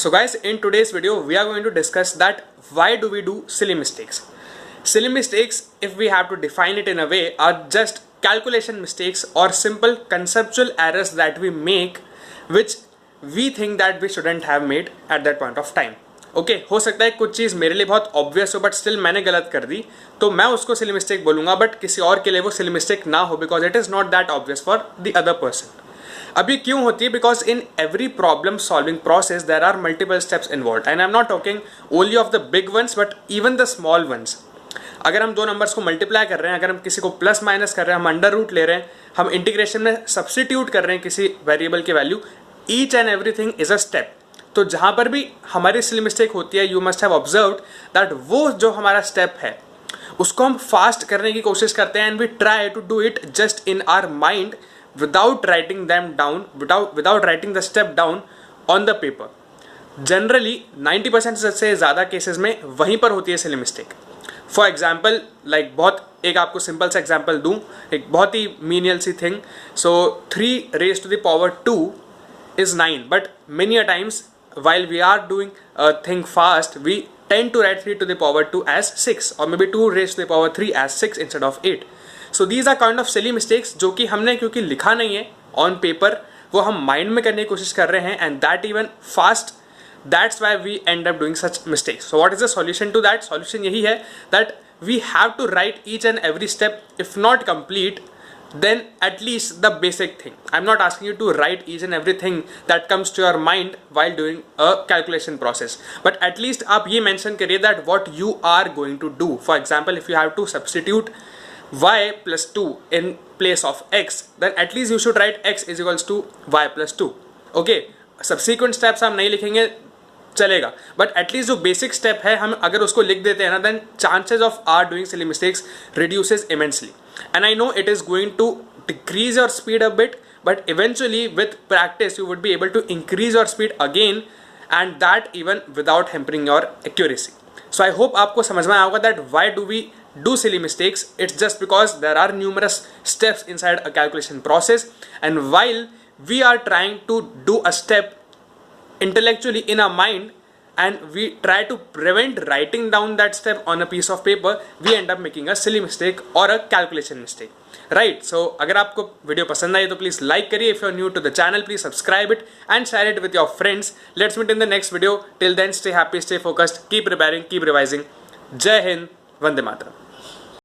So guys, in today's video, we are going to discuss that why do we do silly mistakes. Silly mistakes, if we have to define it in a way, are just calculation mistakes or simple conceptual errors that we make which we think that we shouldn't have made at that point of time. Okay हो सकता है कुछ चीज़ मेरे लिए बहुत obvious हो but still मैंने गलत कर दी तो मैं उसको सिली मिस्टेक बोलूँगा बट किसी और के लिए वो सिली मिस्टेक ना हो because it is not that obvious for the other person. अभी क्यों होती है? Because in every problem solving process there are multiple steps involve and I am not talking only of the big ones but even the small ones. अगर हम दो numbers को multiply कर रहे हैं, अगर हम किसी को प्लस माइनस कर रहे हैं, हम अंडर रूट ले रहे हैं, हम इंटीग्रेशन में सब्सटीट्यूट कर रहे हैं किसी वेरिएबल की value, each and everything is a step. तो जहाँ पर भी हमारी सिली मिस्टेक होती है, you must have observed that वो जो हमारा स्टेप है उसको हम फास्ट करने की कोशिश करते हैं and we try to do it just in our mind without writing them down, without writing the step down on the paper. Generally 90% से ज़्यादा केसेस में वहीं पर होती है silly mistake. For example like बहुत एक आपको सिंपल सा एग्जाम्पल दूँ, एक बहुत ही मीनियल सी thing. So 3 raised to the power 2 is 9 but many a times while we are doing a thing fast we tend to write 3 to the power 2 as 6 or maybe 2 raised to the power 3 as 6 instead of 8. So these are kind of silly mistakes जो कि हमने क्योंकि लिखा नहीं है on paper, वो हम mind में करने की कोशिश कर रहे हैं and that even fast. That's why we end up doing such mistakes. So what is the solution to that? Solution यही है that we have to write each and every step, if not complete then at least the basic thing. I'm not asking you to write each and everything that comes to your mind while doing a calculation process, but at least आप ये mention करिए that what you are going to do. For example, if you have to substitute y plus 2 in place of x, then at least you should write x is equals to y plus 2. Okay, subsequent steps हम नहीं लिखेंगे चलेगा, but at least जो basic step है हम अगर उसको लिख देते हैं ना, then chances of are doing silly mistakes reduces immensely. And I know it is going to decrease your speed a bit but eventually with practice you would be able to increase your speed again and that even without hampering your accuracy. So I hope आपको समझ में आएगा that why do we do silly mistakes. It's just because there are numerous steps inside a calculation process, and while we are trying to do a step intellectually in our mind and we try to prevent writing down that step on a piece of paper, we end up making a silly mistake or a calculation mistake, right? So अगर आपको video पसंद आई तो please like करिए. if you're new to the channel please subscribe it and share it with your friends. Let's meet in the next video. Till then, stay happy, stay focused, keep preparing, keep revising. जय हिंद, वंदे मातरम.